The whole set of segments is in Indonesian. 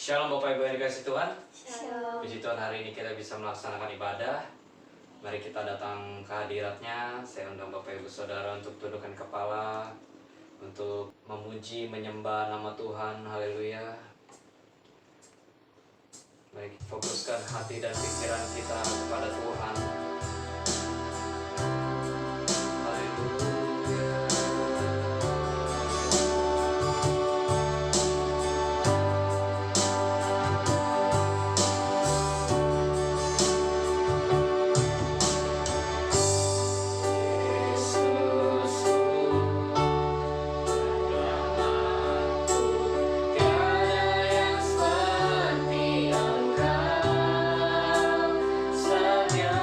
Shalom Bapak Ibu yang dikasih Tuhan. Shalom. Puji Tuhan, hari ini kita bisa melaksanakan ibadah. Mari kita datang ke hadiratnya. Saya undang Bapak Ibu Saudara untuk tundukkan kepala, untuk memuji, menyembah nama Tuhan. Haleluya. Mari kita fokuskan hati dan pikiran kita kepada Tuhan. Setia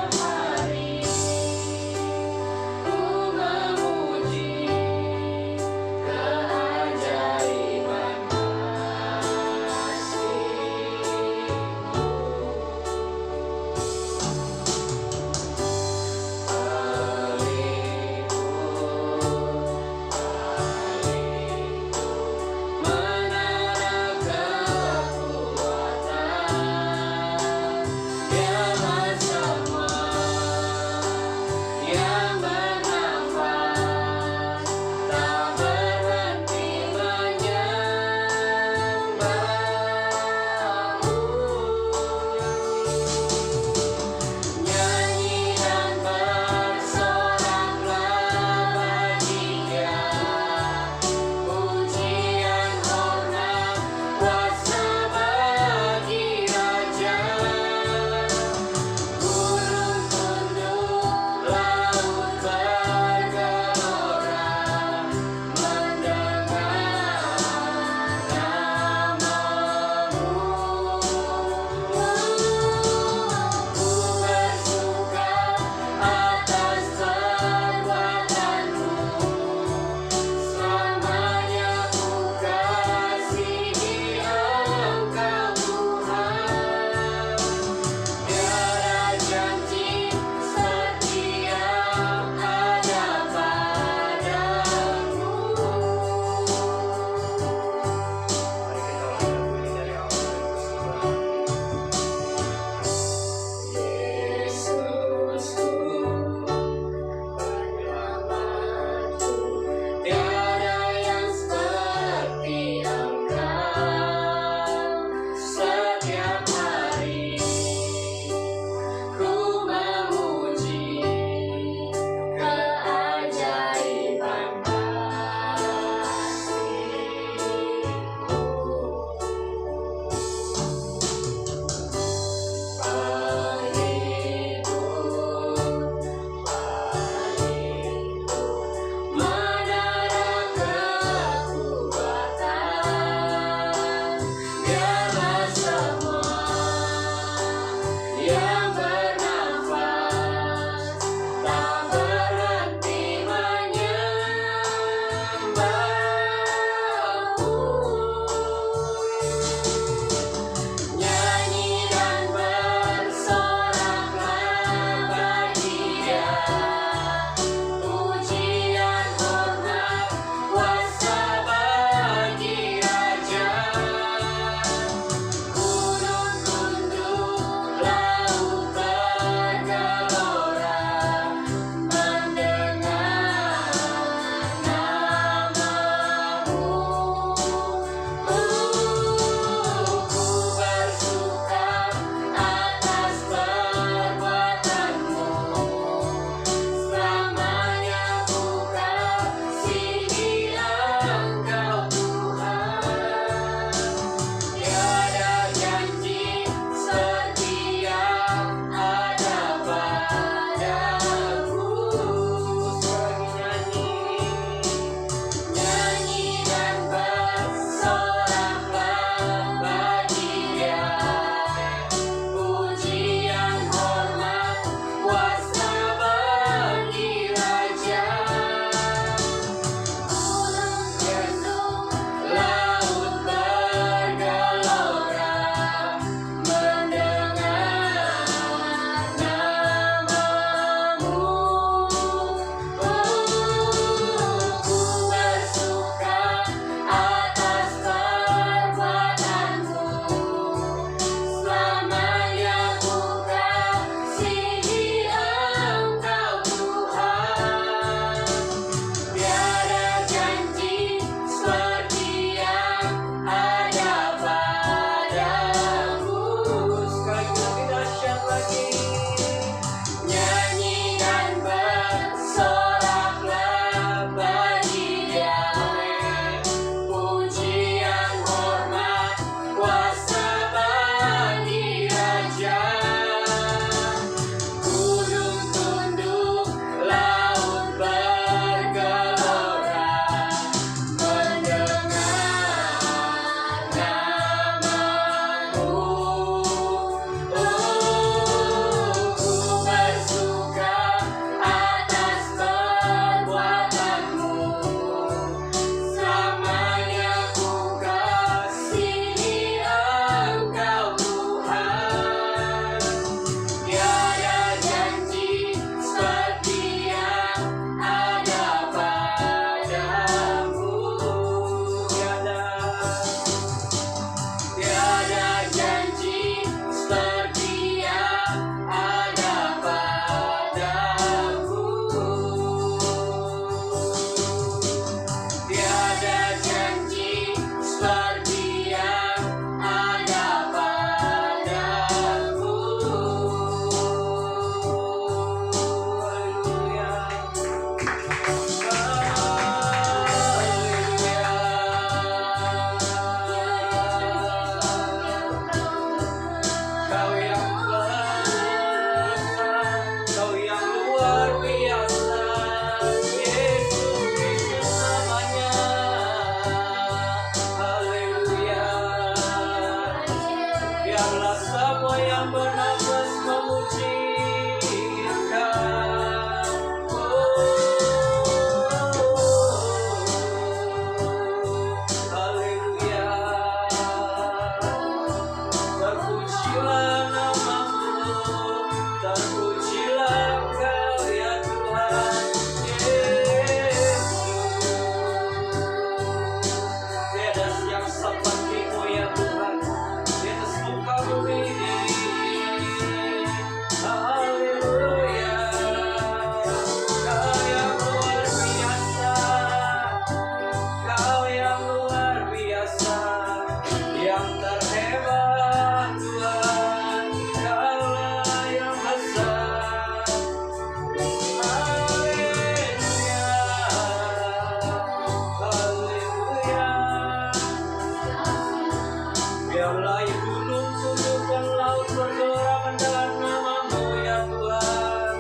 yang bernafas memuji Engkau. Haleluya. Terpujilah namamu, terpujilah Engkau ya Tuhan Yesus. Tiada yang seperti-Mu ya Tuhan di atas muka bumi ini. Haleluya. Kau yang luar biasa, Kau yang luar biasa, yang terhebat Tuhan, Kaulah yang besar. Haleluya. Haleluya. Biarlah gunung tunduk dan laut berdoa mendalam namamu ya Tuhan.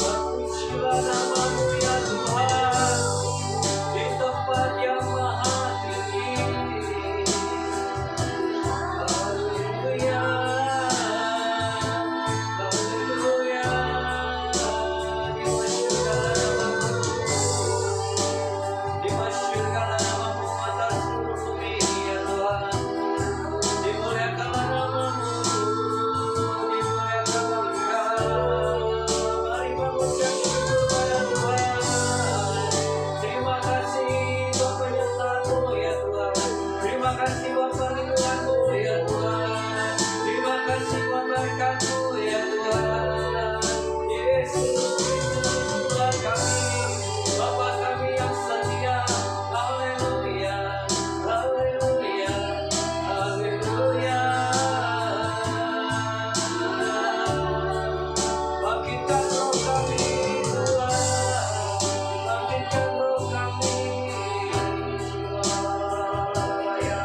Terpujilah namamu ya Tuhan di tempat yang maha tinggi. Haleluya. Haleluya. Dimasyurkanlah namamu atas seluruh bumi ini ya Tuhan. Dimuliakanlah namamu, dimuliakanlah Engkau. Mari mengucap syukur pada Tuhan. Terima kasih buat penyertaan-Mu ya Tuhan. Terima kasih buat perlindungan-Mu ya Tuhan. Terima kasih buat berkat-Mu ya Tuhan. Yesus Tuhan kami, Bapa kami yang setia. Haleluya. Haleluya. Haleluya. Bangkitkan roh kami Tuhan, bangkitkan roh kami. Ya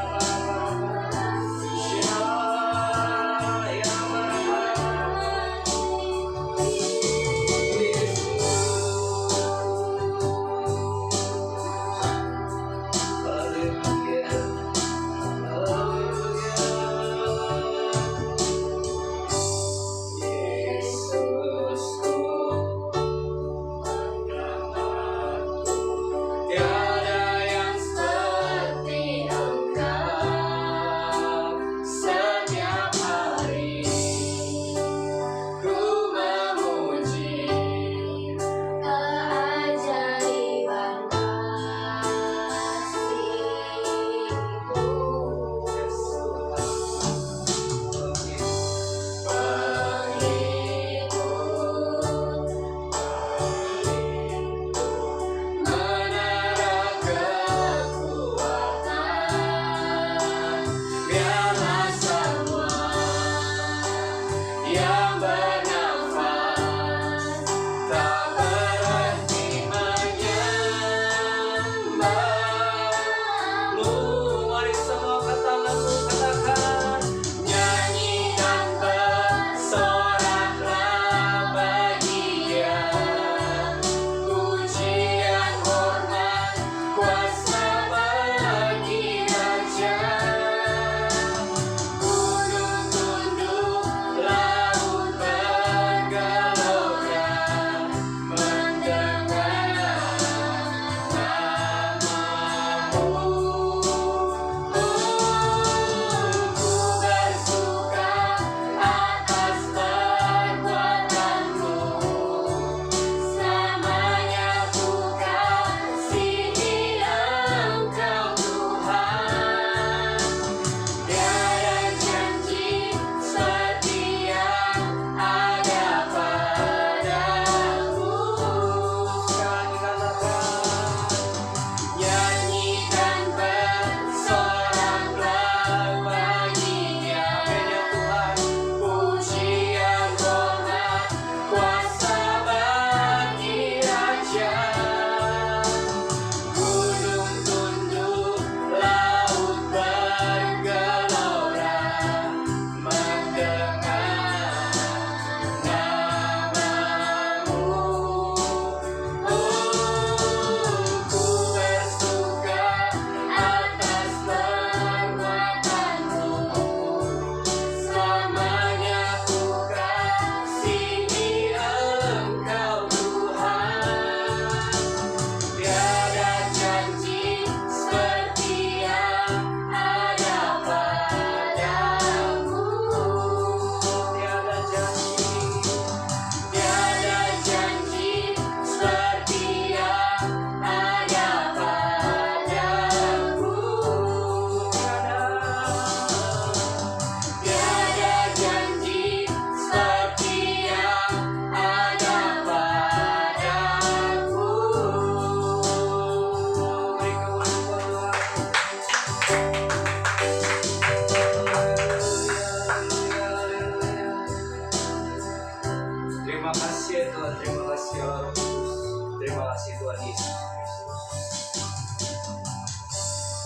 Tuhan, terima kasih Allah Roh Kudus. Terima kasih Tuhan Yesus Kristus.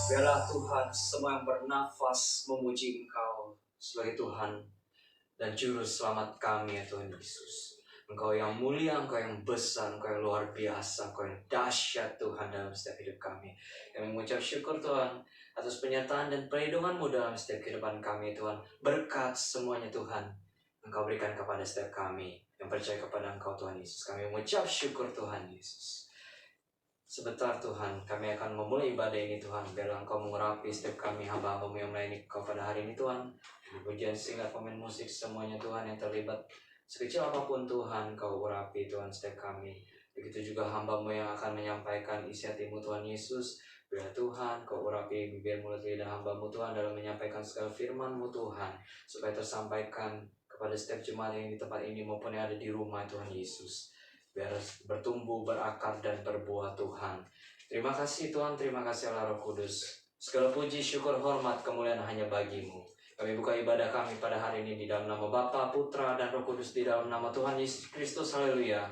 Biarlah Tuhan semua yang bernafas memuji Engkau sebagai Tuhan dan Juru Selamat kami ya Tuhan Yesus. Engkau yang mulia, Engkau yang besar, Engkau yang luar biasa, Engkau yang dahsyat Tuhan dalam setiap hidup kami. Kami mengucap syukur Tuhan atas penyertaan dan perlindungan-Mu dalam setiap kehidupan kami Tuhan. Berkat semuanya Tuhan Engkau berikan kepada setiap kami yang percaya kepada Engkau Tuhan Yesus. Kami mengucap syukur Tuhan Yesus. Sebentar Tuhan, kami akan memulai ibadah ini Tuhan. Biarlah Engkau mengurapi setiap kami hamba-hamba-Mu yang melayani Engkau pada hari ini Tuhan. Pujian singkat, pemain musik semuanya Tuhan yang terlibat, sekecil apapun Tuhan Kau urapi Tuhan setiap kami. Begitu juga hamba-Mu yang akan menyampaikan isi hati-Mu Tuhan Yesus. Biar Tuhan Kau urapi bibir mulut lidah hamba-Mu Tuhan dalam menyampaikan segala firman-Mu Tuhan, supaya tersampaikan kepada setiap jemaat yang di tempat ini maupun yang ada di rumah Tuhan Yesus. Biar bertumbuh, berakar dan berbuah Tuhan. Terima kasih Tuhan, terima kasih Allah Roh Kudus. Segala puji, syukur, hormat, kemuliaan hanya bagi-Mu. Kami buka ibadah kami pada hari ini di dalam nama Bapa, Putra, dan Roh Kudus, di dalam nama Tuhan Yesus Kristus. Haleluya.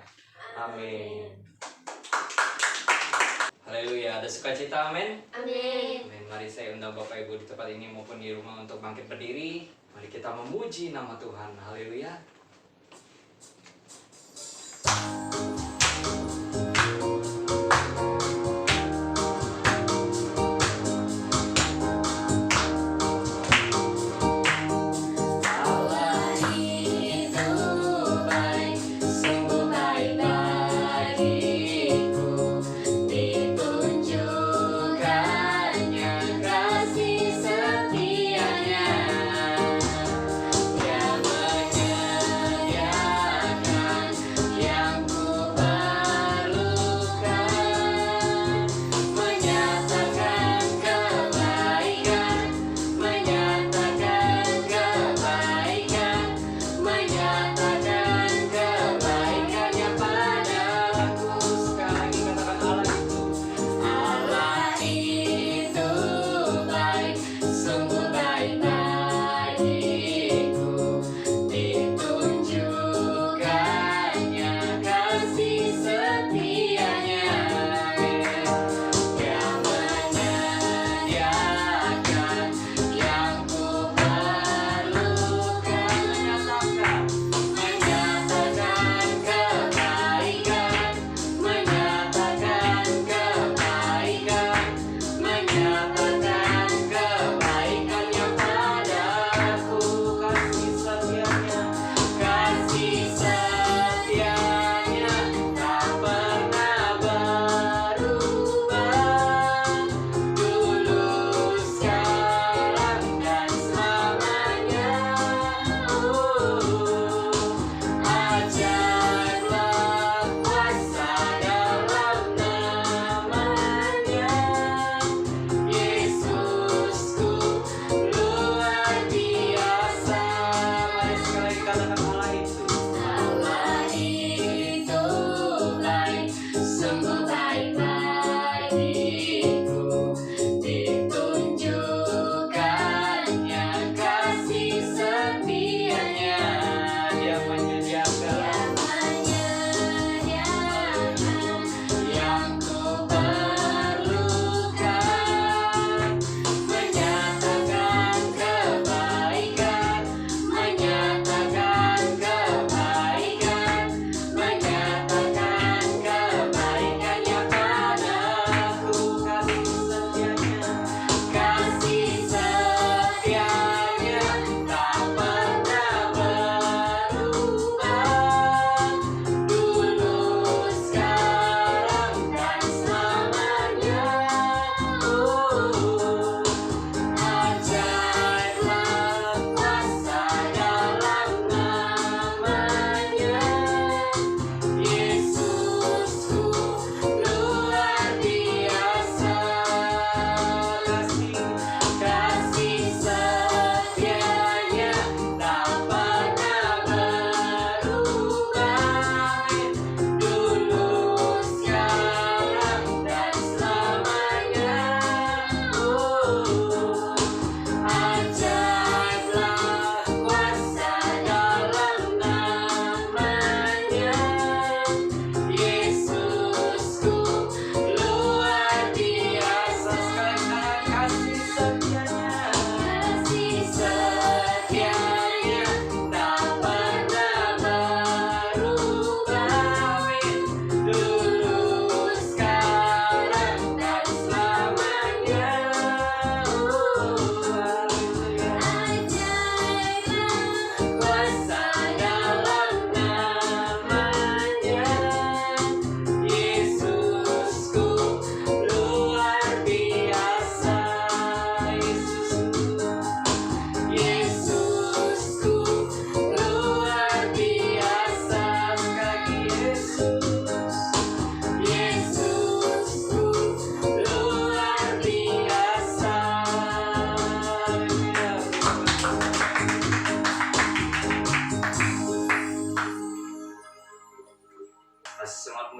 Amin. Haleluya. Ada sukacita, amin. Amin. Amin. Mari saya undang Bapak Ibu di tempat ini maupun di rumah untuk bangkit berdiri. Mari kita memuji nama Tuhan. Haleluya.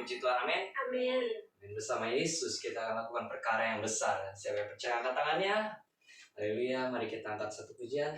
Puji Tuhan, amin. Amin. Bersama Yesus kita akan lakukan perkara yang besar. Siapa yang percaya angkat tangannya? Haleluya, mari kita angkat satu pujian.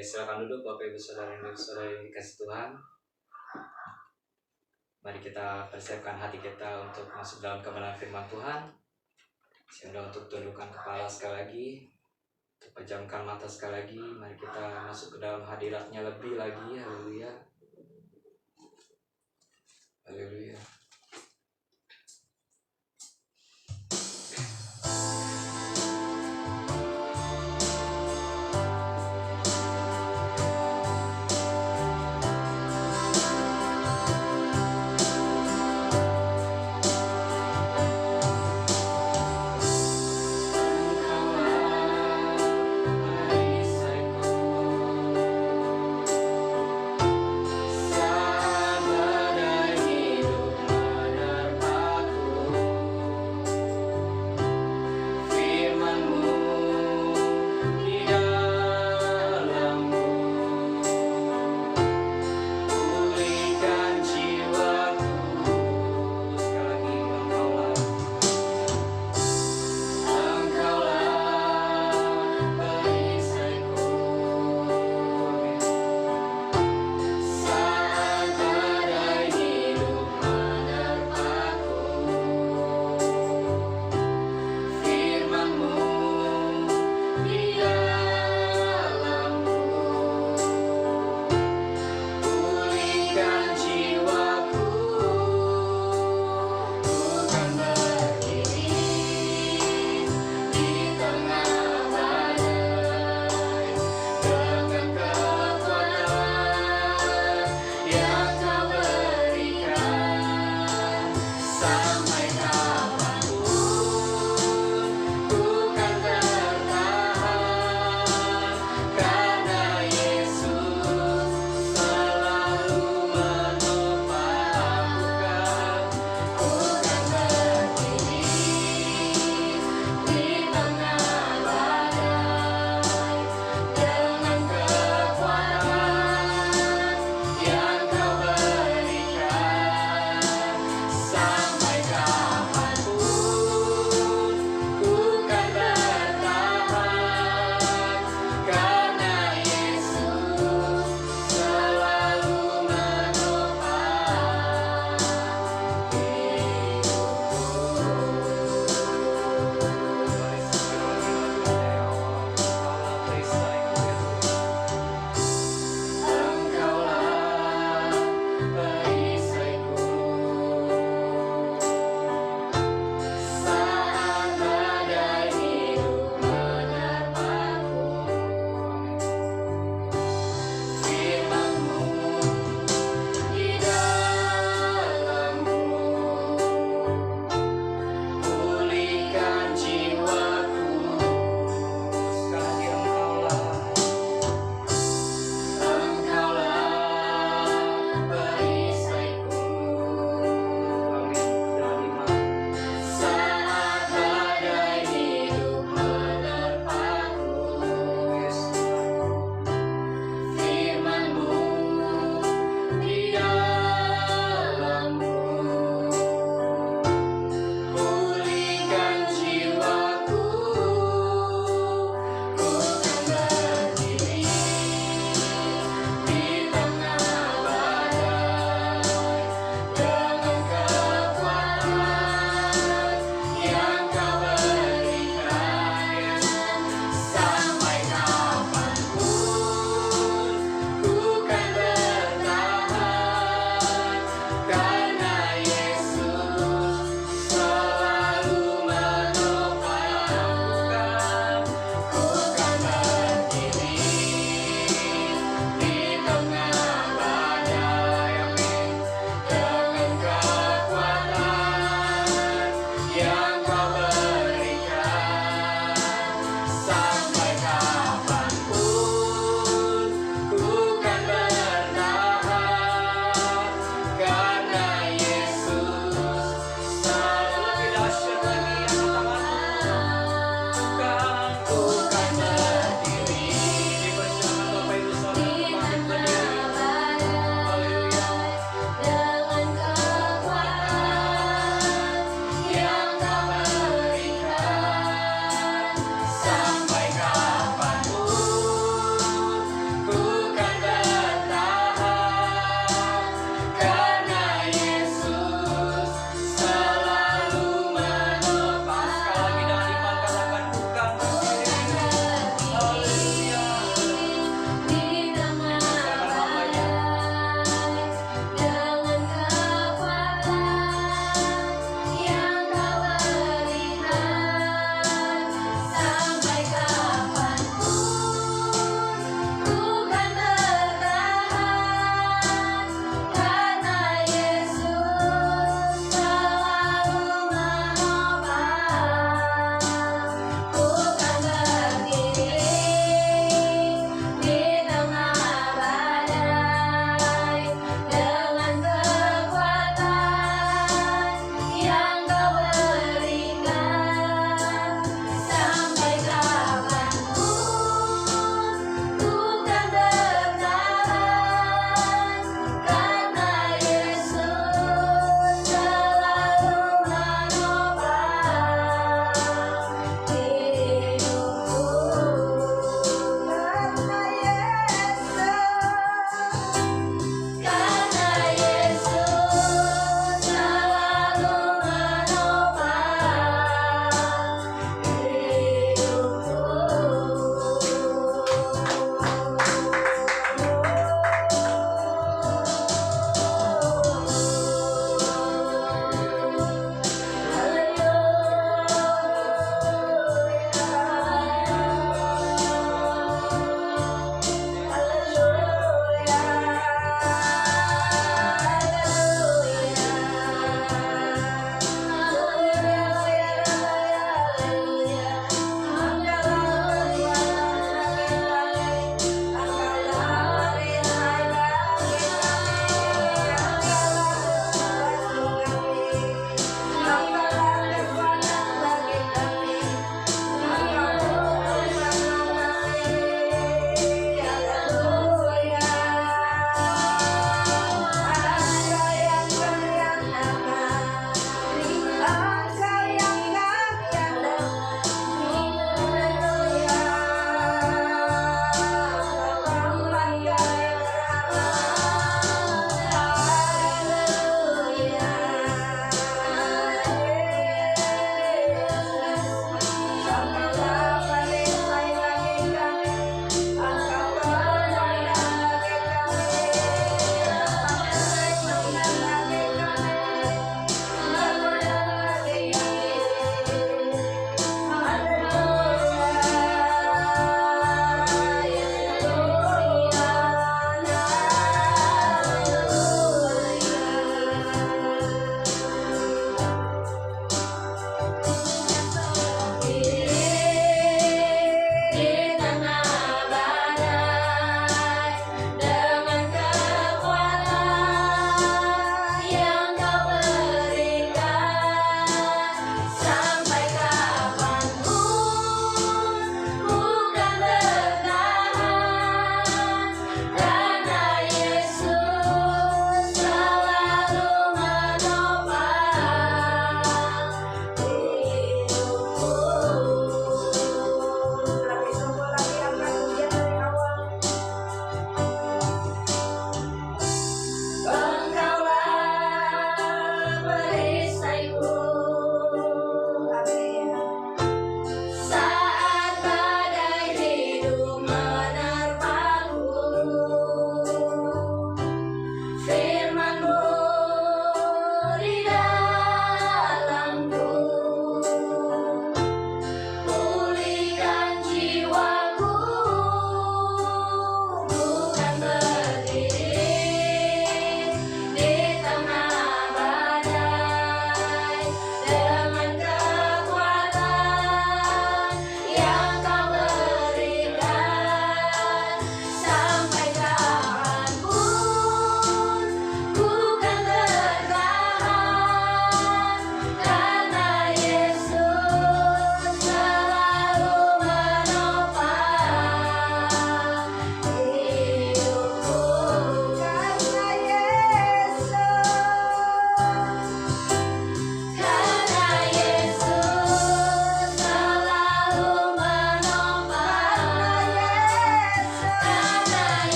Silakan duduk Bapak Ibu Saudara yang dikasih Tuhan. Mari kita persiapkan hati kita untuk masuk dalam kebenaran firman Tuhan. Sehingga untuk tundukkan kepala sekali lagi, untuk pejamkan mata sekali lagi. Mari kita masuk ke dalam hadiratnya lebih lagi. Haleluya. Haleluya. Sama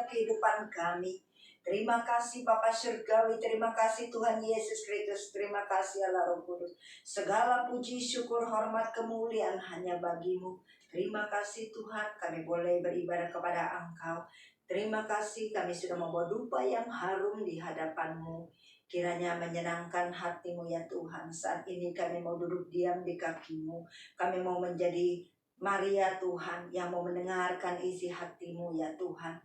setiap kehidupan kami. Terima kasih Bapa Surgawi, terima kasih Tuhan Yesus Kristus, terima kasih Allah Roh Kudus. Segala puji, syukur, hormat, kemuliaan hanya bagi-Mu. Terima kasih Tuhan, kami boleh beribadah kepada Engkau. Terima kasih kami sudah membawa dupa yang harum di hadapan-Mu. Kiranya menyenangkan hati-Mu ya Tuhan. Saat ini kami mau duduk diam di kaki-Mu. Kami mau menjadi Maria Tuhan yang mau mendengarkan isi hati-Mu ya Tuhan.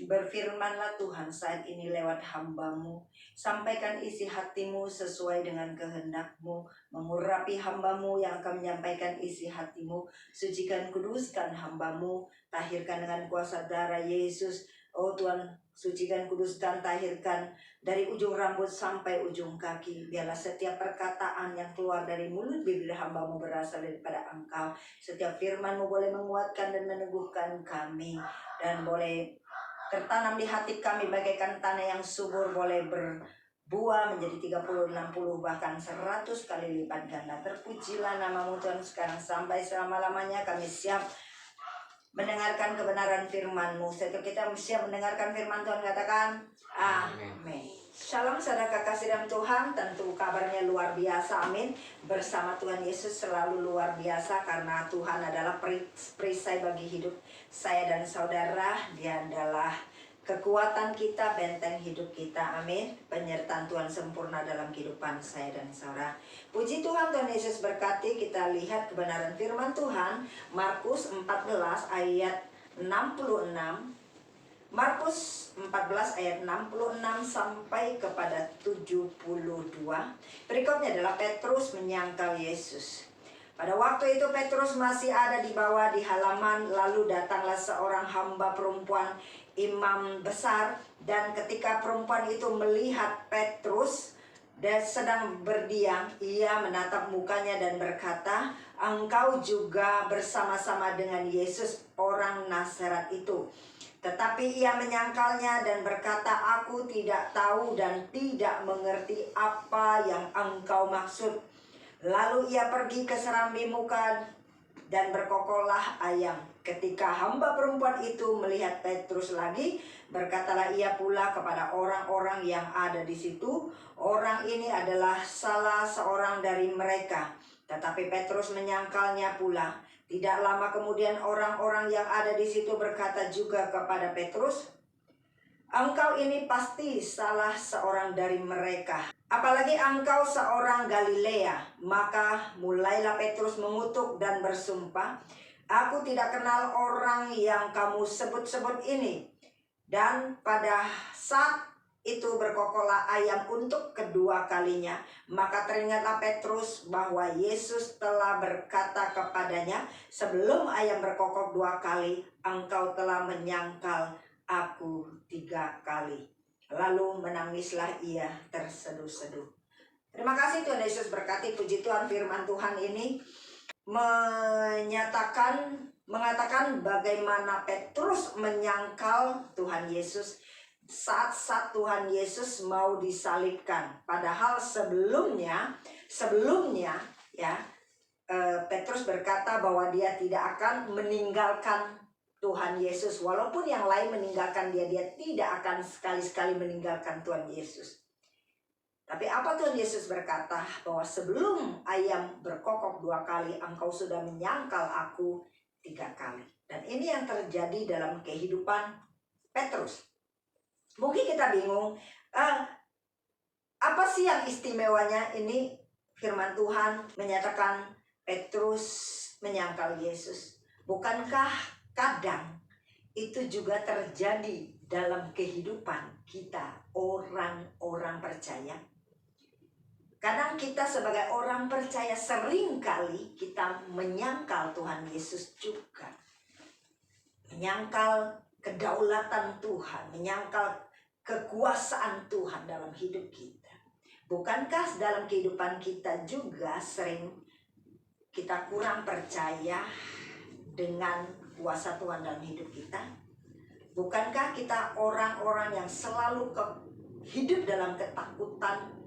Berfirmanlah Tuhan saat ini lewat hamba-Mu. Sampaikan isi hati-Mu sesuai dengan kehendak-Mu. Mengurapi hamba-Mu yang akan menyampaikan isi hati-Mu. Sucikan, kuduskan hamba-Mu. Tahirkan dengan kuasa darah Yesus. Oh Tuhan, sucikan, kuduskan, tahirkan dari ujung rambut sampai ujung kaki. Biarlah setiap perkataan yang keluar dari mulut bibir hamba-Mu berasal daripada Engkau. Setiap firman-Mu boleh menguatkan dan meneguhkan kami. Dan boleh tertanam di hati kami bagaikan tanah yang subur, boleh berbuah menjadi 30, 60, bahkan 100 kali lipat ganda. Terpujilah nama-Mu Tuhan sekarang sampai selama-lamanya. Kami siap mendengarkan kebenaran firman-Mu. Setiap kita siap mendengarkan firman Tuhan, katakan amin. Shalom saudara kekasih dalam Tuhan, tentu kabarnya luar biasa, amin. Bersama Tuhan Yesus selalu luar biasa karena Tuhan adalah perisai bagi hidup saya dan saudara. Dia adalah kekuatan kita, benteng hidup kita, amin. Penyertaan Tuhan sempurna dalam kehidupan saya dan saudara. Puji Tuhan, Tuhan Yesus berkati. Kita lihat kebenaran firman Tuhan, Markus 14 ayat 66. Markus 14 ayat 66 sampai kepada 72. Berikutnya adalah Petrus menyangkal Yesus. Pada waktu itu Petrus masih ada di bawah di halaman, lalu datanglah seorang hamba perempuan imam besar, dan ketika perempuan itu melihat Petrus dan sedang berdiam, ia menatap mukanya dan berkata, "Engkau juga bersama-sama dengan Yesus orang Nazaret itu." Tetapi ia menyangkalnya dan berkata, "Aku tidak tahu dan tidak mengerti apa yang engkau maksud." Lalu ia pergi ke serambi muka dan berkokolah ayam. Ketika hamba perempuan itu melihat Petrus lagi, berkatalah ia pula kepada orang-orang yang ada di situ, "Orang ini adalah salah seorang dari mereka." Tetapi Petrus menyangkalnya pula. Tidak lama kemudian orang-orang yang ada di situ berkata juga kepada Petrus, "Engkau ini pasti salah seorang dari mereka. Apalagi engkau seorang Galilea." Maka mulailah Petrus mengutuk dan bersumpah, "Aku tidak kenal orang yang kamu sebut-sebut ini." Dan pada saat itu berkokolah ayam untuk kedua kalinya. Maka teringatlah Petrus bahwa Yesus telah berkata kepadanya, "Sebelum ayam berkokok 2 kali, engkau telah menyangkal aku 3 kali." Lalu menangislah ia terseduh-seduh. Terima kasih Tuhan Yesus berkati. Puji Tuhan, firman Tuhan ini mengatakan bagaimana Petrus menyangkal Tuhan Yesus saat Tuhan Yesus mau disalibkan. Padahal sebelumnya ya, Petrus berkata bahwa dia tidak akan meninggalkan Tuhan Yesus. Walaupun yang lain meninggalkan dia tidak akan sekali-sekali meninggalkan Tuhan Yesus. Tapi apa Tuhan Yesus berkata? Bahwa sebelum ayam berkokok 2 kali, engkau sudah menyangkal aku 3 kali. Dan ini yang terjadi dalam kehidupan Petrus. Mungkin kita bingung, apa sih yang istimewanya ini? Firman Tuhan menyatakan Petrus menyangkal Yesus. Bukankah kadang itu juga terjadi dalam kehidupan kita, orang-orang percaya? Kadang kita sebagai orang percaya seringkali kita menyangkal Tuhan Yesus juga. Menyangkal kedaulatan Tuhan, menyangkal kekuasaan Tuhan dalam hidup kita. Bukankah dalam kehidupan kita juga sering kita kurang percaya dengan kuasa Tuhan dalam hidup kita? Bukankah kita orang-orang yang selalu hidup dalam ketakutan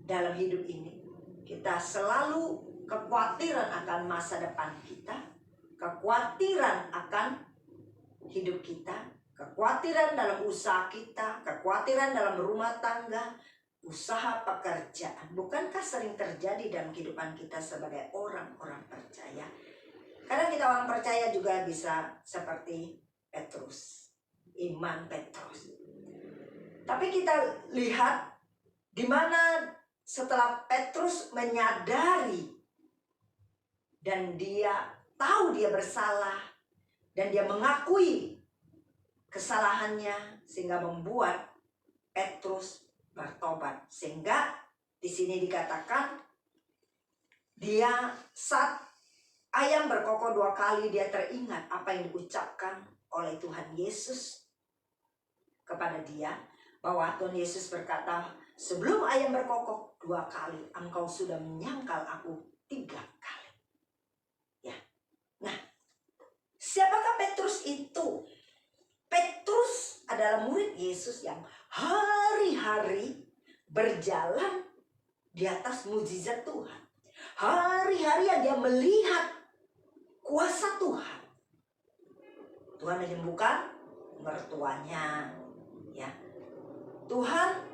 dalam hidup ini? Kita selalu kekhawatiran akan masa depan kita, kekhawatiran akan hidup kita, kekhawatiran dalam usaha kita, kekhawatiran dalam rumah tangga, usaha pekerjaan. Bukankah sering terjadi dalam kehidupan kita sebagai orang-orang percaya? Kadang kita orang percaya juga bisa seperti Petrus, iman Petrus. Tapi kita lihat di mana setelah Petrus menyadari dan dia tahu dia bersalah dan dia mengakui kesalahannya sehingga membuat Petrus bertobat. Sehingga di sini dikatakan dia saat ayam berkokok 2 kali dia teringat apa yang diucapkan oleh Tuhan Yesus kepada dia, bahwa Tuhan Yesus berkata, sebelum ayam berkokok 2 kali engkau sudah menyangkal aku 3 kali. Ya. Nah, siapakah Petrus itu? Petrus adalah murid Yesus yang hari-hari berjalan di atas mujizat Tuhan. Hari-hari yang dia melihat kuasa Tuhan. Tuhan menyembuhkan mertuanya, ya. Tuhan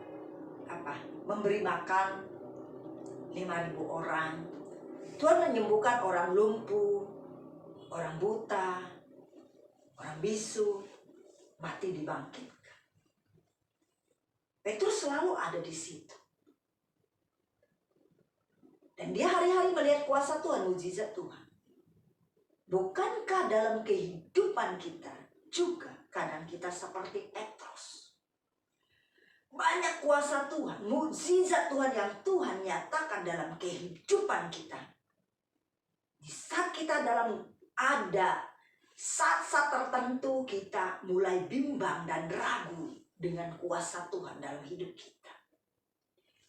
memberi makan 5.000 orang. Tuhan menyembuhkan orang lumpuh, orang buta, orang bisu, mati dibangkitkan. Petrus selalu ada di situ. Dan dia hari-hari melihat kuasa Tuhan, mujizat Tuhan. Bukankah dalam kehidupan kita juga kadang kita seperti Petrus? Banyak kuasa Tuhan, mujizat Tuhan yang Tuhan nyatakan dalam kehidupan kita. Di saat kita ada saat-saat tertentu kita mulai bimbang dan ragu dengan kuasa Tuhan dalam hidup kita.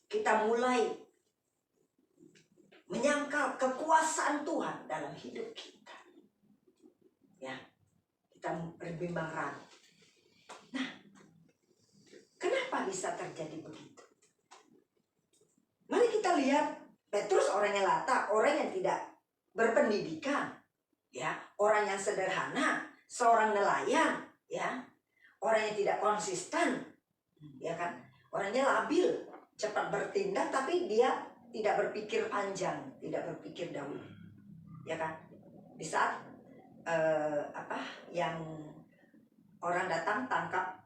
Kita mulai menyangkal kekuasaan Tuhan dalam hidup kita. Ya, kita berbimbang ragu. Nah, kenapa bisa terjadi begitu? Mari kita lihat Petrus orang yang latah, orang yang tidak berpendidikan, ya, orang yang sederhana, seorang nelayan, ya, orang yang tidak konsisten, ya kan, orangnya labil, cepat bertindak, tapi dia tidak berpikir panjang, tidak berpikir dahulu, ya kan. Di saat yang orang datang tangkap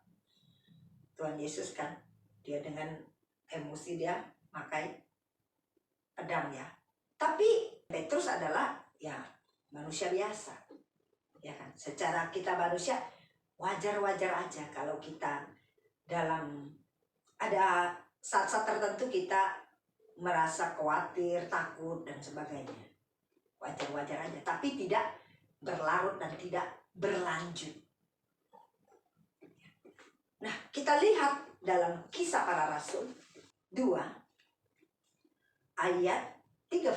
Tuhan Yesus kan, dia dengan emosi dia pakai pedang, ya. Tapi Petrus adalah ya manusia biasa, ya kan. Secara kita manusia wajar-wajar aja kalau kita dalam ada saat-saat tertentu kita merasa khawatir, takut, dan sebagainya. Wajar-wajar aja, tapi tidak berlarut dan tidak berlanjut. Nah, kita lihat dalam Kisah Para Rasul 2 ayat 38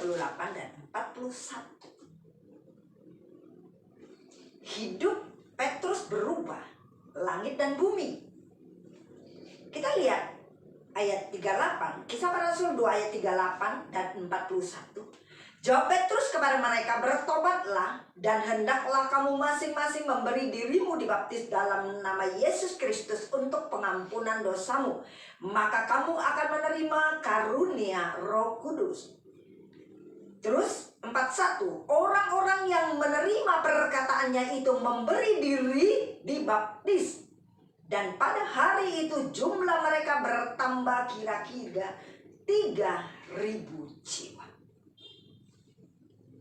dan 41. Hidup Petrus berubah, langit dan bumi. Kita lihat ayat 38, Kisah Para Rasul 2 ayat 38 dan 41. Jawab Petrus kepada mereka, bertobatlah dan hendaklah kamu masing-masing memberi dirimu dibaptis dalam nama Yesus Kristus untuk pengampunan dosamu. Maka kamu akan menerima karunia Roh Kudus. Terus 41, orang-orang yang menerima perkataannya itu memberi diri dibaptis. Dan pada hari itu jumlah mereka bertambah kira-kira 3.000 jiwa.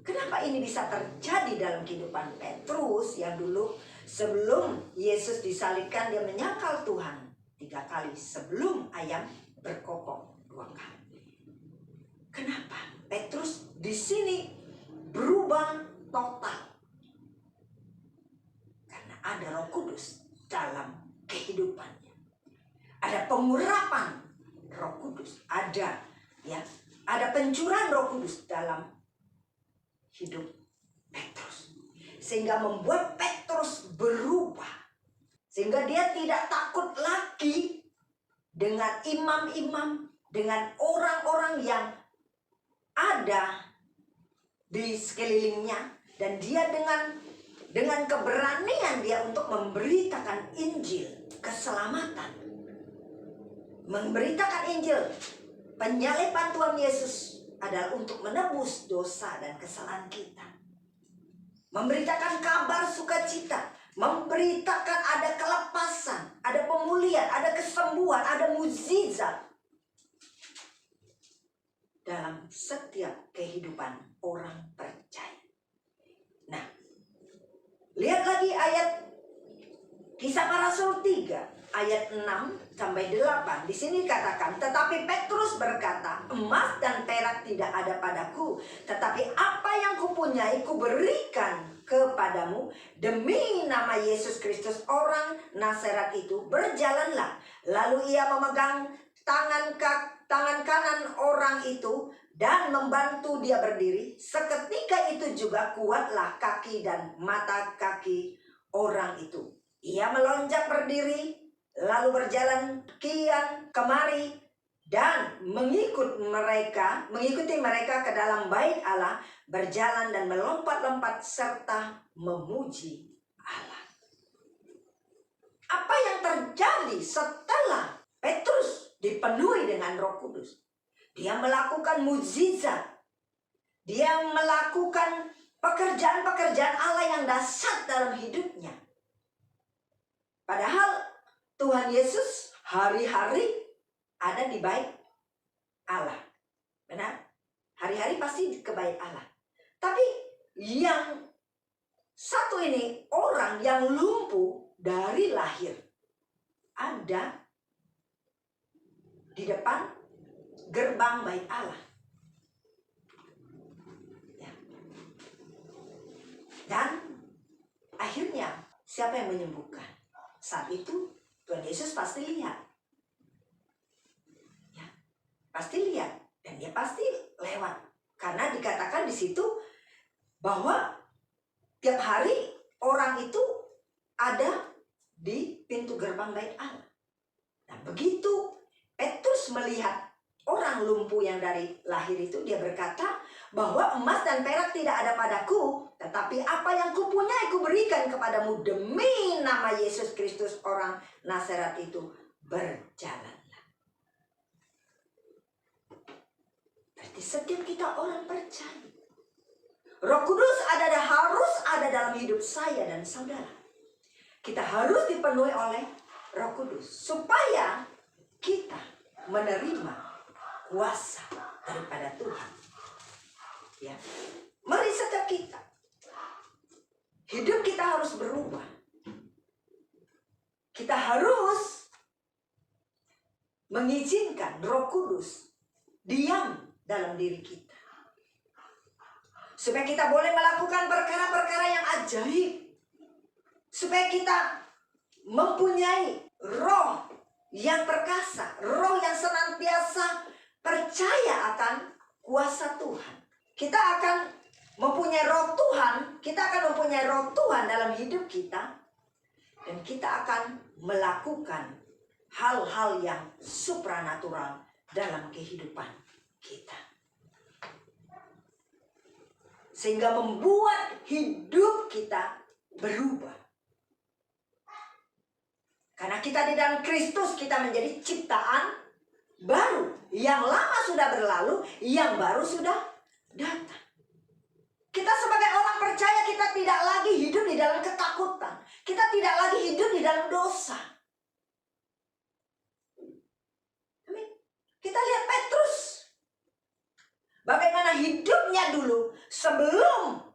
Kenapa ini bisa terjadi dalam kehidupan Petrus yang dulu sebelum Yesus disalibkan dia menyangkal Tuhan 3 kali sebelum ayam berkokok 2 kali. Kenapa Petrus di sini berubah total? Karena ada Roh Kudus dalam kehidupannya. Ada pengurapan Roh Kudus, ada pencurahan Roh Kudus dalam hidup Petrus, sehingga membuat Petrus berubah, sehingga dia tidak takut lagi dengan imam-imam, dengan orang-orang yang ada di sekelilingnya, dan dia dengan dengan keberanian dia untuk memberitakan Injil keselamatan. Memberitakan Injil penyaliban Tuhan Yesus adalah untuk menebus dosa dan kesalahan kita. Memberitakan kabar sukacita, memberitakan ada kelepasan, ada pemulihan, ada kesembuhan, ada mukjizat dalam setiap kehidupan orang percaya. Nah, lihat lagi ayat Kisah Para Rasul 3 ayat 6 sampai 8. Di sini katakan, tetapi Petrus berkata, emas dan perak tidak ada padaku, tetapi apa yang kupunyai kuberikan kepadamu. Demi nama Yesus Kristus orang Nazaret itu, berjalanlah. Lalu ia memegang tangan kanan orang itu dan membantu dia berdiri. Seketika itu juga kuatlah kaki dan mata kaki orang itu. Ia melonjak berdiri, lalu berjalan kian kemari dan mengikuti mereka ke dalam bait Allah, berjalan dan melompat-lompat serta memuji Allah. Apa yang terjadi setelah Petrus dipenuhi dengan Roh Kudus? Dia melakukan mukjizat. Dia melakukan pekerjaan-pekerjaan Allah yang dahsyat dalam hidupnya. Padahal Tuhan Yesus hari-hari ada di bait Allah. Benar? Hari-hari pasti ke bait Allah. Tapi yang satu ini, orang yang lumpuh dari lahir, ada di depan gerbang bait Allah. Ya. Dan akhirnya siapa yang menyembuhkan? Saat itu Tuhan Yesus pasti lihat. Ya, pasti lihat. Dan dia pasti lewat. Karena dikatakan di situ bahwa tiap hari orang itu ada di pintu gerbang bait Allah. Nah, begitu Petrus melihat orang lumpuh yang dari lahir itu, dia berkata bahwa emas dan perak tidak ada padaku, tetapi apa yang kupunyai kuberikan kepadamu. Demi nama Yesus Kristus orang Nazaret itu, berjalanlah. Berarti setiap kita orang percaya, Roh Kudus harus ada dalam hidup saya dan saudara. Kita harus dipenuhi oleh Roh Kudus supaya kita menerima kuasa daripada Tuhan. Ya, mari setiap kita, hidup kita harus berubah. Kita harus mengizinkan Roh Kudus diam dalam diri kita, supaya kita boleh melakukan perkara-perkara yang ajaib, supaya kita mempunyai roh yang perkasa, roh yang senantiasa percaya akan kuasa Tuhan. Kita akan mempunyai roh Tuhan, kita akan mempunyai roh Tuhan dalam hidup kita, dan kita akan melakukan hal-hal yang supranatural dalam kehidupan kita. Sehingga membuat hidup kita berubah. Karena kita di dalam Kristus, kita menjadi ciptaan baru. Yang lama sudah berlalu, yang baru sudah datang. Kita sebagai orang percaya, kita tidak lagi hidup di dalam ketakutan. Kita tidak lagi hidup di dalam dosa. Amin. Kita lihat Petrus, bagaimana hidupnya dulu sebelum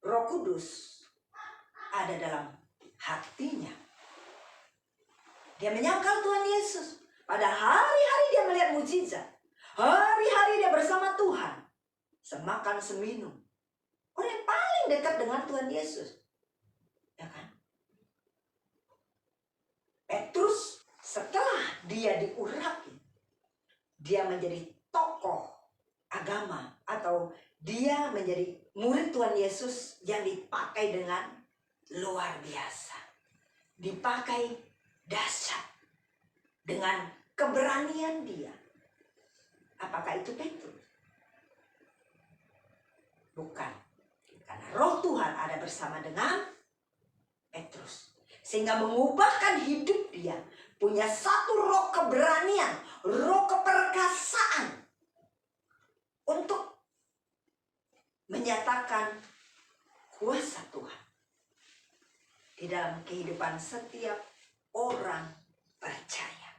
Roh Kudus ada dalam hatinya. Dia menyangkal Tuhan Yesus. Pada hari-hari dia melihat mukjizat. Hari-hari dia bersama Tuhan. Semakan seminum. Orang yang paling dekat dengan Tuhan Yesus. Ya kan? Petrus setelah dia diurapi, dia menjadi tokoh agama, atau dia menjadi murid Tuhan Yesus yang dipakai dengan luar biasa. Dipakai dahsyat dengan keberanian dia. Apakah itu Petrus? Bukan. Karena roh Tuhan ada bersama dengan Petrus. Sehingga mengubahkan hidup dia. Punya satu roh keberanian, roh keperkasaan. Untuk menyatakan kuasa Tuhan. Di dalam kehidupan setiap orang percaya.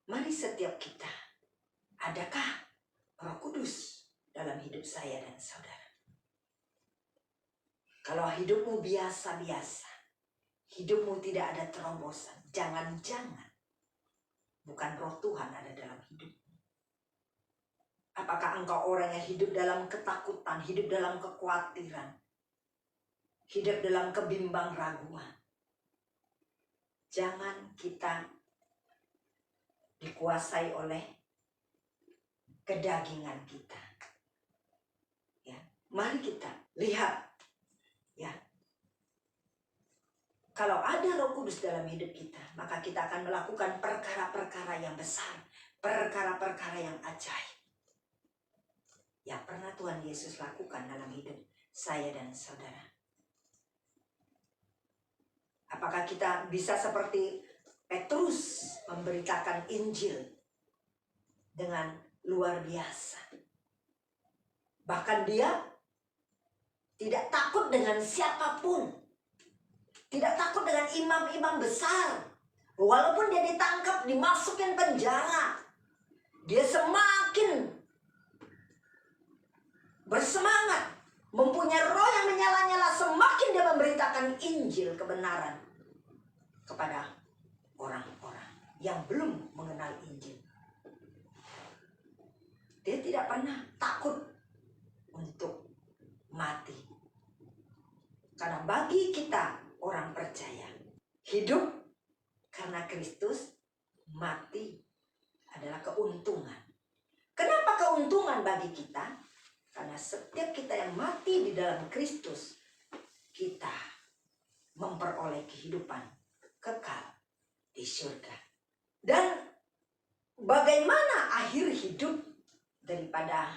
Mari setiap kita. Adakah Roh Kudus dalam hidup saya dan saudara? Kalau hidupmu biasa-biasa, hidupmu tidak ada terobosan, jangan-jangan bukan roh Tuhan ada dalam hidupmu. Apakah engkau orang yang hidup dalam ketakutan, hidup dalam kekhawatiran, hidup dalam kebimbang raguan? Jangan kita dikuasai oleh kedagingan kita. Ya, mari kita lihat. Ya, kalau ada Roh Kudus dalam hidup kita, maka kita akan melakukan perkara-perkara yang besar, perkara-perkara yang ajaib. Yang pernah Tuhan Yesus lakukan dalam hidup saya dan saudara. Apakah kita bisa seperti Petrus memberitakan Injil dengan luar biasa? Bahkan dia tidak takut dengan siapapun. Tidak takut dengan imam-imam besar. Walaupun dia ditangkap, dimasukin penjara, dia semakin bersemangat, mempunyai roh yang menyala-nyala. Semakin dia memberitakan Injil kebenaran kepada orang-orang yang belum mengenal Injil. Dia tidak pernah takut untuk mati. Karena bagi kita orang percaya, hidup karena Kristus, mati adalah keuntungan. Kenapa keuntungan bagi kita? Karena setiap kita yang mati di dalam Kristus, kita memperoleh kehidupan kekal di surga. Dan bagaimana akhir hidup daripada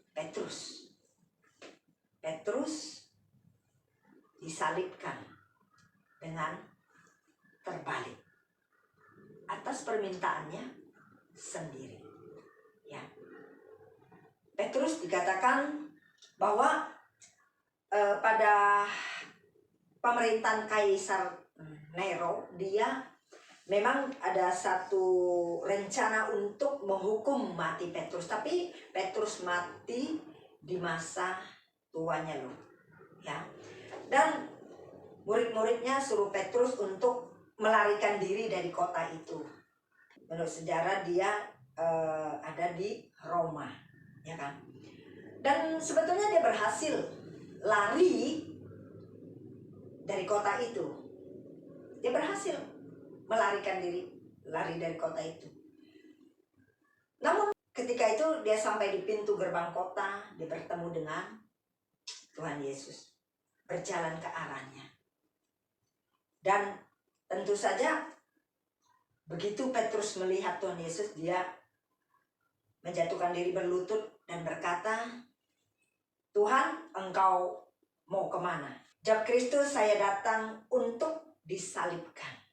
Petrus? Petrus disalibkan dengan terbalik atas permintaannya sendiri. Ya. Petrus dikatakan bahwa pada pemerintahan Kaisar Nero, dia memang ada satu rencana untuk menghukum mati Petrus, tapi Petrus mati di masa tuanya loh, ya. Dan murid-muridnya suruh Petrus untuk melarikan diri dari kota itu. Menurut sejarah dia ada di Roma, ya kan? Dan sebetulnya dia berhasil lari dari kota itu. Dia berhasil melarikan diri, lari dari kota itu. Namun ketika itu dia sampai di pintu gerbang kota, dia bertemu dengan Tuhan Yesus, berjalan ke arahnya. Dan tentu saja begitu Petrus melihat Tuhan Yesus, dia menjatuhkan diri berlutut dan berkata, "Tuhan, Engkau mau kemana?" Jawab Kristus, "Saya datang untuk disalibkan."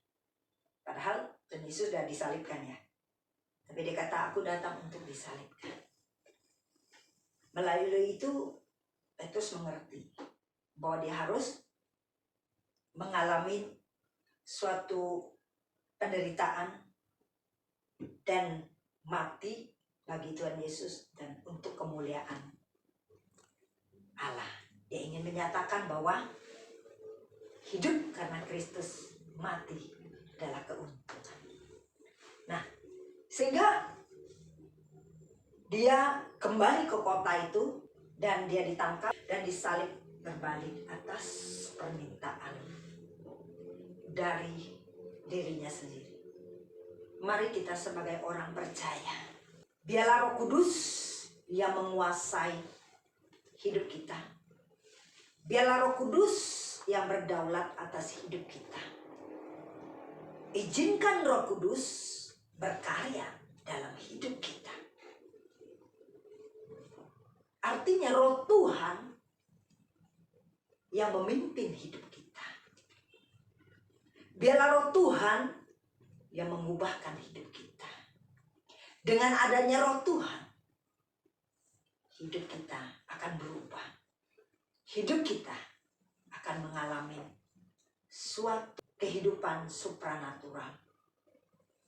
Padahal Tuhan Yesus sudah disalibkan, ya. Tapi dia kata, "Aku datang untuk disalibkan." Melalui itu Petrus mengerti bahwa dia harus mengalami suatu penderitaan dan mati bagi Tuhan Yesus dan untuk kemuliaan Allah. Dia ingin menyatakan bahwa hidup karena Kristus, mati adalah keuntungan. Nah, sehingga dia kembali ke kota itu dan dia ditangkap dan disalib berbalik atas permintaan dari dirinya sendiri. Mari kita sebagai orang percaya, biarlah Roh Kudus yang menguasai hidup kita. Biarlah Roh Kudus yang berdaulat atas hidup kita. Izinkan Roh Kudus berkarya dalam hidup kita. Artinya Roh Tuhan yang memimpin hidup kita. Biarlah roh Tuhan yang mengubahkan hidup kita. Dengan adanya roh Tuhan, hidup kita akan berubah. Hidup kita akan mengalami suatu kehidupan supranatural.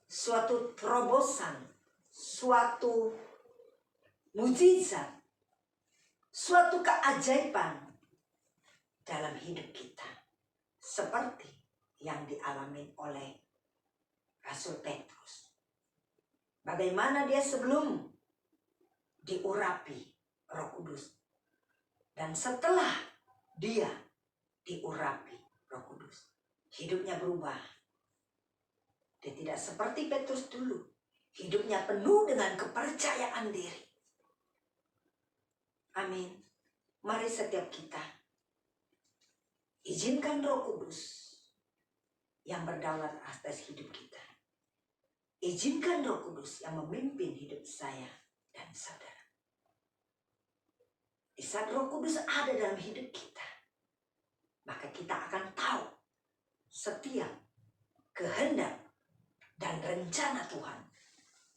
Suatu terobosan, suatu mujizat, suatu keajaiban dalam hidup kita. Seperti yang dialami oleh Rasul Petrus. Bagaimana dia sebelum diurapi Roh Kudus. Dan setelah dia diurapi Roh Kudus, hidupnya berubah. Dia tidak seperti Petrus dulu. Hidupnya penuh dengan kepercayaan diri. Amin. Mari setiap kita izinkan Roh Kudus yang berdaulat atas hidup kita. Izinkan Roh Kudus yang memimpin hidup saya dan saudara. Di saat Roh Kudus ada dalam hidup kita, maka kita akan tahu setiap kehendak dan rencana Tuhan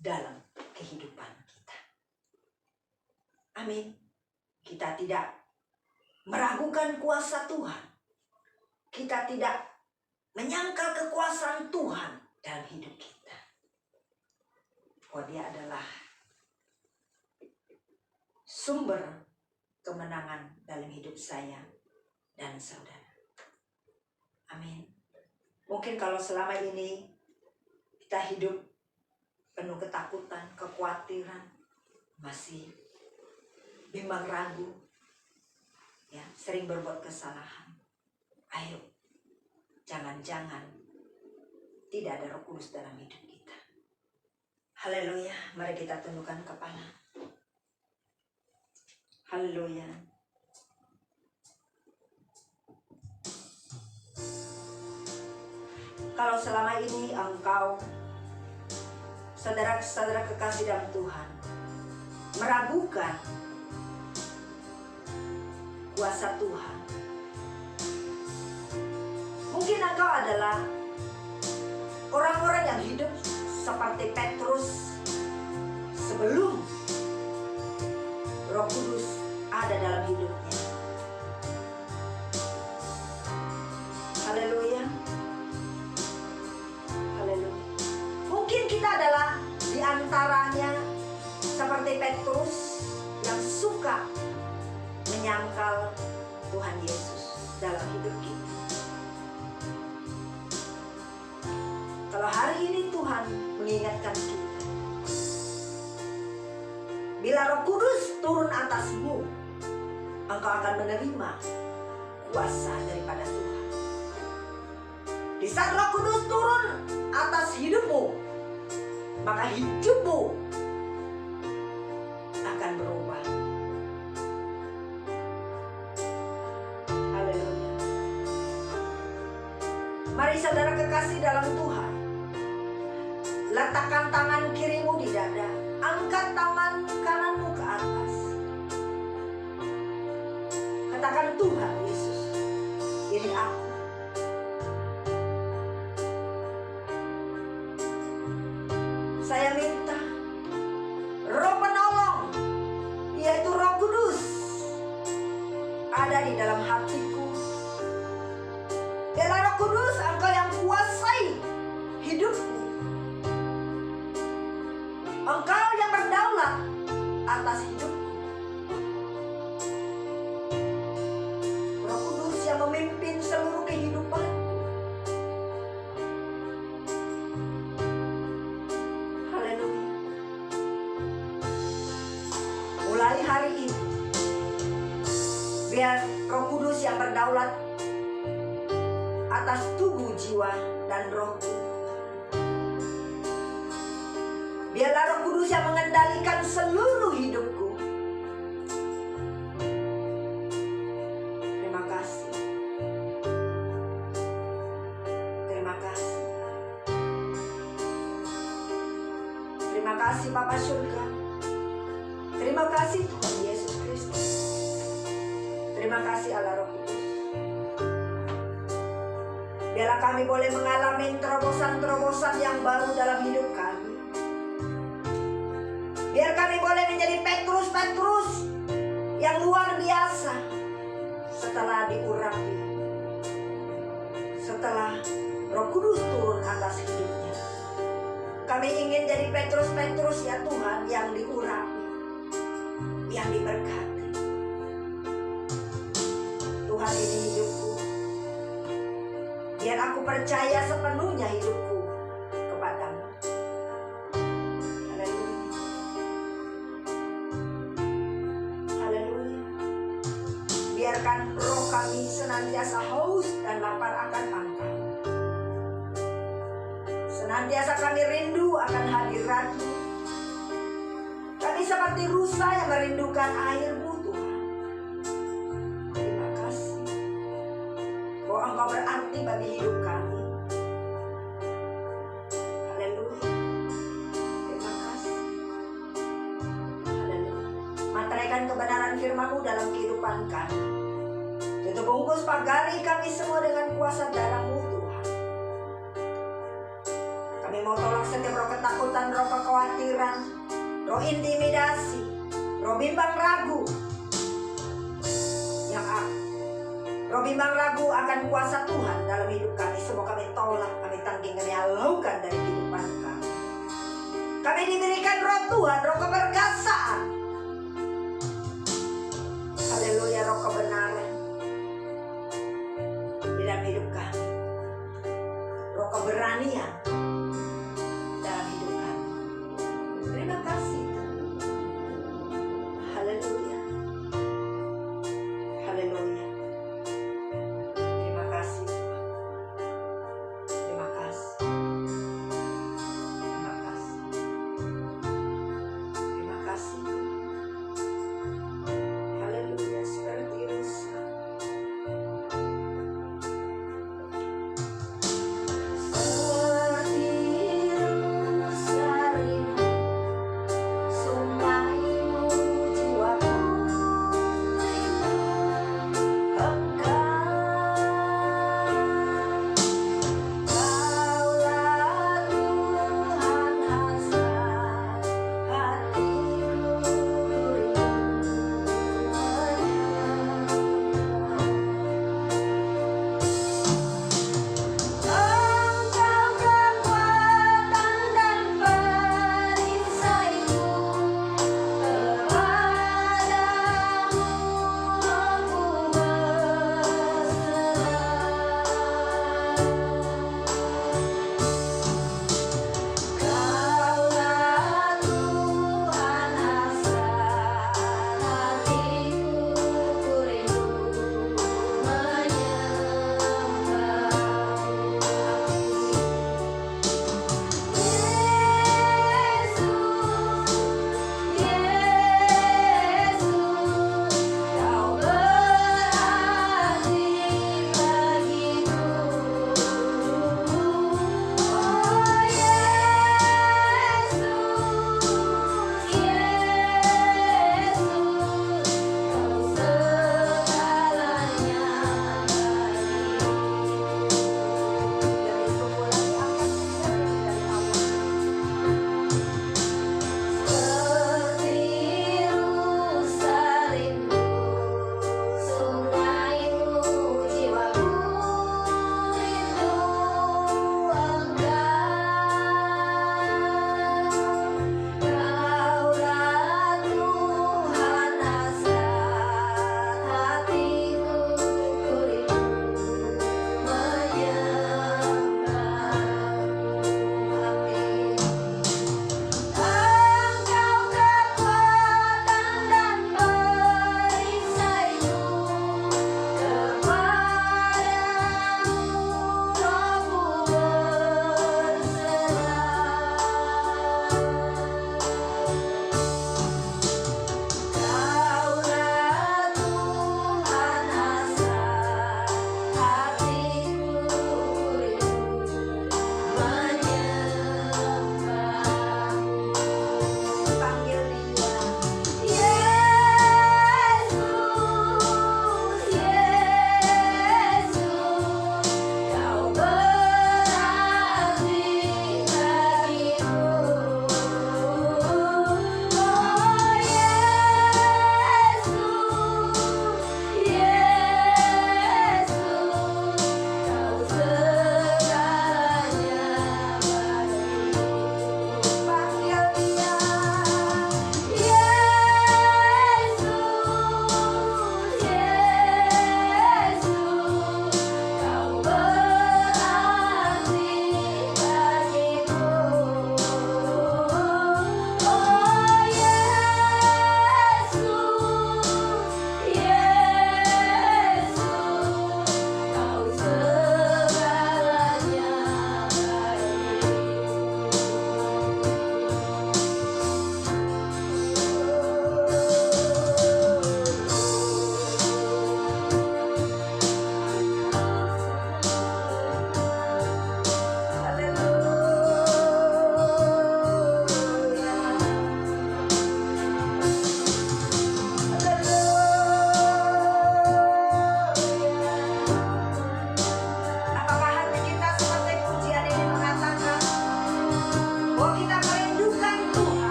dalam kehidupan kita. Amin. Kita tidak meragukan kuasa Tuhan. Kita tidak menyangkal kekuasaan Tuhan dalam hidup kita. Bahwa Dia adalah sumber kemenangan dalam hidup saya dan saudara. Amin. Mungkin kalau selama ini kita hidup penuh ketakutan, kekhawatiran, masih bimbang ragu, ya, sering berbuat kesalahan. Ayo, jangan-jangan tidak ada Roh Kudus dalam hidup kita. Haleluya, mari kita tundukkan kepala. Haleluya. Kalau selama ini engkau, saudara-saudara kekasih dalam Tuhan, meragukan kuasa Tuhan, mungkin engkau adalah orang-orang yang hidup seperti Petrus sebelum Roh Kudus ada dalam hidupnya. Haleluya. Haleluya. Mungkin kita adalah di antaranya seperti Petrus yang suka menyangkal Tuhan Yesus dalam hidup kita. Kalau hari ini Tuhan mengingatkan kita, bila Roh Kudus turun atasmu, engkau akan menerima kuasa daripada Tuhan. Di saat Roh Kudus turun atas hidupmu, maka hidupmu akan berubah. Haleluya. Mari saudara kekasih dalam Tuhan, letakkan tangan kirimu di dada, angkat tangan kananmu ke atas. Katakan, Tuhan Yesus, ini aku. Saya minta Roh penolong, yaitu Roh Kudus, ada di dalam hatiku. Biarlah Roh Kudus engkau yang kuasai hidupku. Engkau yang berdaulat atas hidupku. Roh Kudus yang memimpin seluruh kehidupan. Haleluya. Mulai hari ini, biar Roh Kudus yang berdaulat atas tubuh, jiwa, dan rohku. Biarlah Roh Kudus yang mengendalikan seluruh hidupku. Terima kasih. Terima kasih. Terima kasih Bapa Surga. Terima kasih Tuhan Yesus Kristus. Terima kasih Allah Roh Kudus. Biarlah kami boleh mengalami terobosan-terobosan yang baru dalam hidup kami. Biar kami boleh menjadi Petrus-Petrus yang luar biasa setelah diurapi, setelah Roh Kudus turun atas hidupnya. Kami ingin jadi Petrus-Petrus ya Tuhan, yang diurapi, yang diberkati. Tuhan, ini hidupku. Biar aku percaya sepenuhnya hidupku kepadamu. Haleluya. Haleluya. Biarkan roh kami senantiasa haus dan lapar akan Engkau. Senantiasa kami rindu akan hadirat-Mu. Kami seperti rusa yang merindukan air-Mu, Tuhan. Terima kasih bahwa Engkau berarti bagi hidup kami. Haleluya. Terima kasih. Haleluya. Materaikan kebenaran firman-Mu dalam kehidupan kami. Tutup bungkus pagari kami semua dengan kuasa darah-Mu, Tuhan. Kami mau tolak setiap roh ketakutan, roh kekhawatiran, roh intimidasi, roh bimbang ragu. Roh bimbang ragu akan kuasa Tuhan dalam hidup kami. Semua kami tolak, kami tanggung, kami alaukan dari kehidupan kami. Kami diberikan roh Tuhan, roh keperkasaan. Haleluya, roh kebenaran di dalam hidup kami. Roh keberanian dalam hidup kami. Terima kasih. Haleluya. Haleluya. Terima kasih Tuhan. Terima kasih. Terima kasih. Terima kasih. Haleluya, seperti rusa. Seperti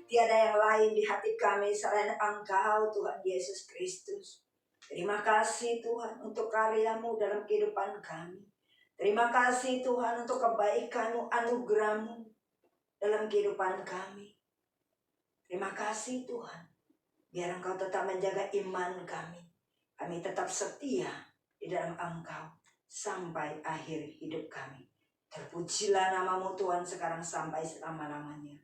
Tiada yang lain di hati kami selain Engkau Tuhan Yesus Kristus. Terima kasih Tuhan untuk karya-Mu dalam kehidupan kami. Terima kasih Tuhan untuk kebaikan-Mu, anugerah-Mu dalam kehidupan kami. Terima kasih Tuhan. Biar Engkau tetap menjaga iman kami. Kami tetap setia di dalam Engkau sampai akhir hidup kami. Terpujilah nama-Mu Tuhan sekarang sampai selama-lamanya.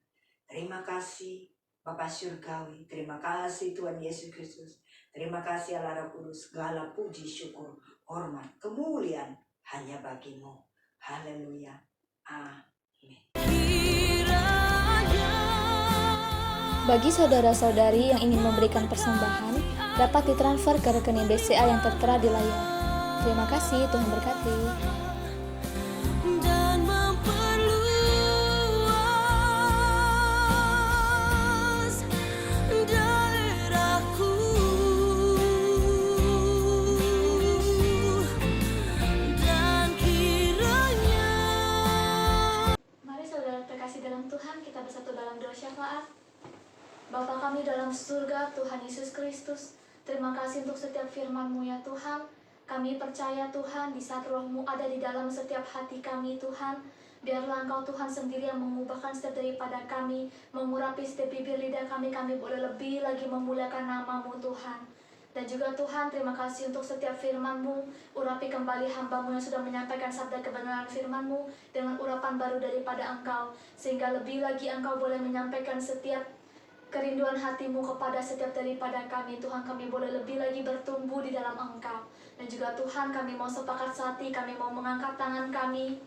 Terima kasih Bapa Surgawi. Terima kasih Tuhan Yesus Kristus. Terima kasih Allah Roh Kudus. Segala puji, syukur, hormat, kemuliaan hanya bagi-Mu. Haleluya. Amin. Bagi saudara-saudari yang ingin memberikan persembahan, dapat ditransfer ke rekening BCA yang tertera di layar. Terima kasih, Tuhan berkati. Dan memperluas daerahku, dan kiranya. Mari saudara terkasih dalam Tuhan, kita bersatu dalam doa syafaat. Bapa kami dalam surga, Tuhan Yesus Kristus, terima kasih untuk setiap firman-Mu ya Tuhan. Kami percaya Tuhan, di saat Roh-Mu ada di dalam setiap hati kami Tuhan, biarlah Engkau Tuhan sendiri yang mengubahkan setiap daripada kami, mengurapi setiap bibir lidah kami boleh lebih lagi memuliakan nama-Mu Tuhan. Dan juga Tuhan, terima kasih untuk setiap firman-Mu, urapi kembali hamba-Mu yang sudah menyampaikan sabda kebenaran firman-Mu dengan urapan baru daripada Engkau, sehingga lebih lagi Engkau boleh menyampaikan setiap kerinduan hati-Mu kepada setiap daripada kami. Tuhan, kami boleh lebih lagi bertumbuh di dalam Engkau. Dan juga Tuhan, kami mau sepakat hati, kami mau mengangkat tangan kami.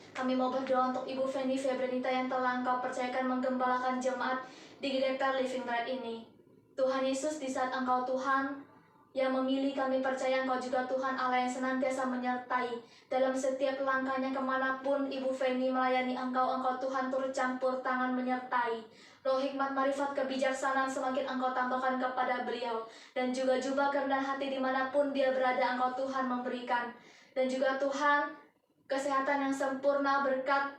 Kami mau berdoa untuk Ibu Feni Febrenita yang telah Engkau percayakan menggembalakan jemaat di GDPR Living Bread ini. Tuhan Yesus, di saat Engkau Tuhan yang memilih, kami percaya Engkau juga Tuhan Allah yang senantiasa menyertai dalam setiap langkahnya kemanapun Ibu Feni melayani Engkau. Engkau Tuhan turut campur tangan menyertai. Roh hikmat, marifat, kebijaksanaan semakin Engkau tambahkan kepada beliau. Dan juga jubah kerendahan hati dimanapun dia berada, Engkau Tuhan memberikan. Dan juga Tuhan, kesehatan yang sempurna, berkat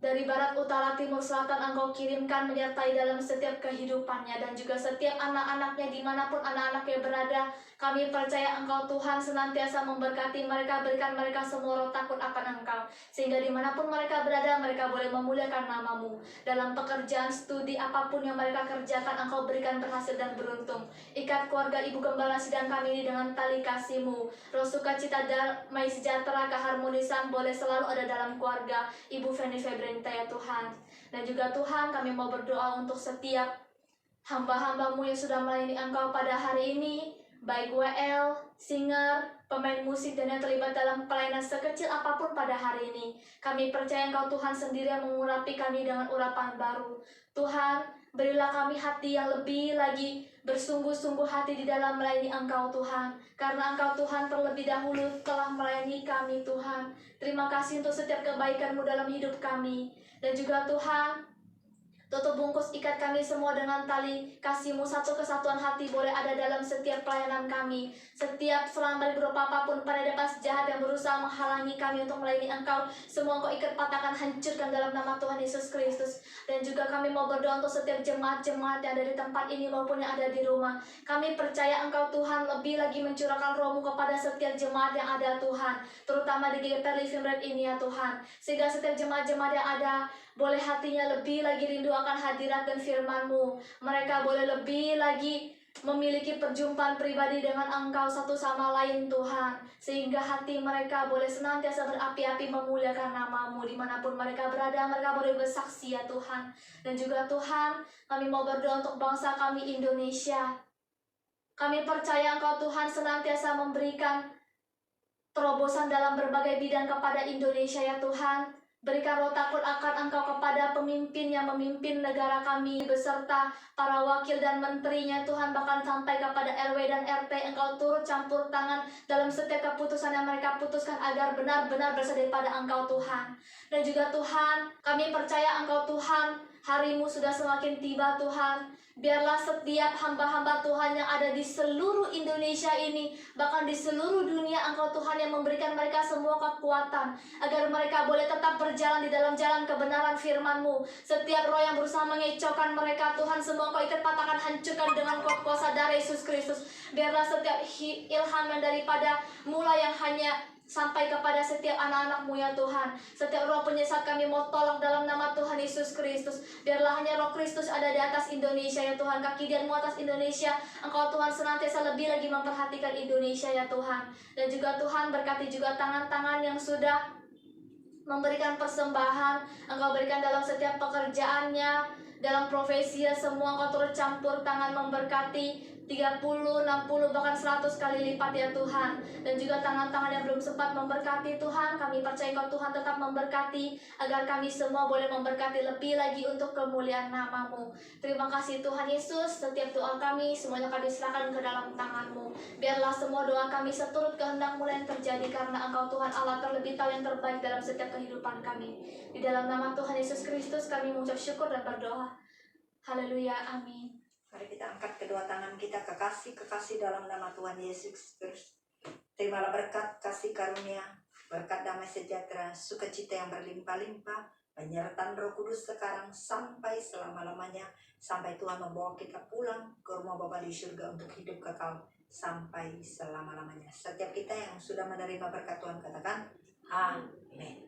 dari barat, utara, timur, selatan Engkau kirimkan menyertai dalam setiap kehidupannya. Dan juga setiap anak-anaknya dimanapun anak-anaknya berada, kami percaya Engkau Tuhan senantiasa memberkati mereka, berikan mereka semua roh takut akan Engkau, sehingga dimanapun mereka berada, mereka boleh memuliakan nama-Mu. Dalam pekerjaan, studi, apapun yang mereka kerjakan, Engkau berikan berhasil dan beruntung. Ikat keluarga Ibu Gembala sidang kami ini dengan tali kasih-Mu. Roh sukacita, damai, sejahtera, keharmonisan boleh selalu ada dalam keluarga Ibu Feni Febrenita ya Tuhan. Dan juga Tuhan, kami mau berdoa untuk setiap hamba-hamba-Mu yang sudah melayani Engkau pada hari ini, baik WL, singer, pemain musik, dan yang terlibat dalam pelayanan sekecil apapun pada hari ini. Kami percaya Engkau Tuhan sendiri yang mengurapi kami dengan urapan baru. Tuhan, berilah kami hati yang lebih lagi bersungguh-sungguh hati di dalam melayani Engkau Tuhan. Karena Engkau Tuhan terlebih dahulu telah melayani kami Tuhan. Terima kasih untuk setiap kebaikan-Mu dalam hidup kami. Dan juga Tuhan, tutup bungkus ikat kami semua dengan tali kasih-Mu. Satu kesatuan hati boleh ada dalam setiap pelayanan kami. Setiap serangan dari berupa apapun pada depas jahat yang berusaha menghalangi kami untuk melayani Engkau, semua Engkau ikat, patahkan, hancurkan dalam nama Tuhan Yesus Kristus. Dan juga kami mau berdoa untuk setiap jemaat-jemaat yang ada di tempat ini maupun yang ada di rumah. Kami percaya Engkau Tuhan lebih lagi mencurahkan Roh-Mu kepada setiap jemaat yang ada Tuhan, terutama di GDPR Living Bread ini ya Tuhan. Sehingga setiap jemaat-jemaat yang ada boleh hatinya lebih lagi rindu akan hadirat dan firman-Mu. Mereka boleh lebih lagi memiliki perjumpaan pribadi dengan Engkau satu sama lain Tuhan. Sehingga hati mereka boleh senantiasa berapi-api memuliakan nama-Mu. Dimanapun mereka berada, mereka boleh bersaksi ya Tuhan. Dan juga Tuhan, kami mau berdoa untuk bangsa kami Indonesia. Kami percaya Engkau Tuhan senantiasa memberikan terobosan dalam berbagai bidang kepada Indonesia ya Tuhan. Berikan roh takut akan Engkau kepada pemimpin yang memimpin negara kami, beserta para wakil dan menterinya Tuhan, bahkan sampai kepada RW dan RT. Engkau turut campur tangan dalam setiap keputusan yang mereka putuskan agar benar-benar berasal daripada Engkau Tuhan. Dan juga Tuhan, kami percaya Engkau Tuhan, hari-Mu sudah semakin tiba Tuhan. Biarlah setiap hamba-hamba Tuhan yang ada di seluruh Indonesia ini, bahkan di seluruh dunia, Engkau Tuhan yang memberikan mereka semua kekuatan, agar mereka boleh tetap berjalan di dalam jalan kebenaran firman-Mu. Setiap roh yang berusaha mengecohkan mereka, Tuhan, semua Engkau ikat, patahkan, hancurkan dengan kuasa darah Yesus Kristus. Biarlah setiap ilham yang daripada mula yang hanya sampai kepada setiap anak-anak-Mu ya Tuhan. Setiap roh penyesat kami mau tolak dalam nama Tuhan Yesus Kristus. Biarlah hanya roh Kristus ada di atas Indonesia ya Tuhan. Kaki dianmu atas Indonesia. Engkau Tuhan senantiasa lebih lagi memperhatikan Indonesia ya Tuhan. Dan juga Tuhan berkati juga tangan-tangan yang sudah memberikan persembahan. Engkau berikan dalam setiap pekerjaannya, dalam profesi semua Engkau turut campur tangan memberkati 30, 60, bahkan 100 kali lipat ya Tuhan. Dan juga tangan-tangan yang belum sempat memberkati Tuhan, kami percaya Engkau Tuhan tetap memberkati, agar kami semua boleh memberkati lebih lagi untuk kemuliaan nama-Mu. Terima kasih Tuhan Yesus, setiap doa kami semuanya kami serahkan ke dalam tangan-Mu. Biarlah semua doa kami seturut kehendak-Mu yang terjadi, karena Engkau Tuhan Allah terlebih tahu yang terbaik dalam setiap kehidupan kami. Di dalam nama Tuhan Yesus Kristus kami mengucap syukur dan berdoa. Haleluya, amin. Mari kita angkat kedua tangan kita, kekasih dalam nama Tuhan Yesus Kristus. Terimalah berkat kasih karunia, berkat damai sejahtera, sukacita yang berlimpah-limpah, penyertaan Roh Kudus sekarang sampai selama-lamanya, sampai Tuhan membawa kita pulang ke rumah Bapa di surga untuk hidup kekal sampai selama-lamanya. Setiap kita yang sudah menerima berkat Tuhan katakan, amin.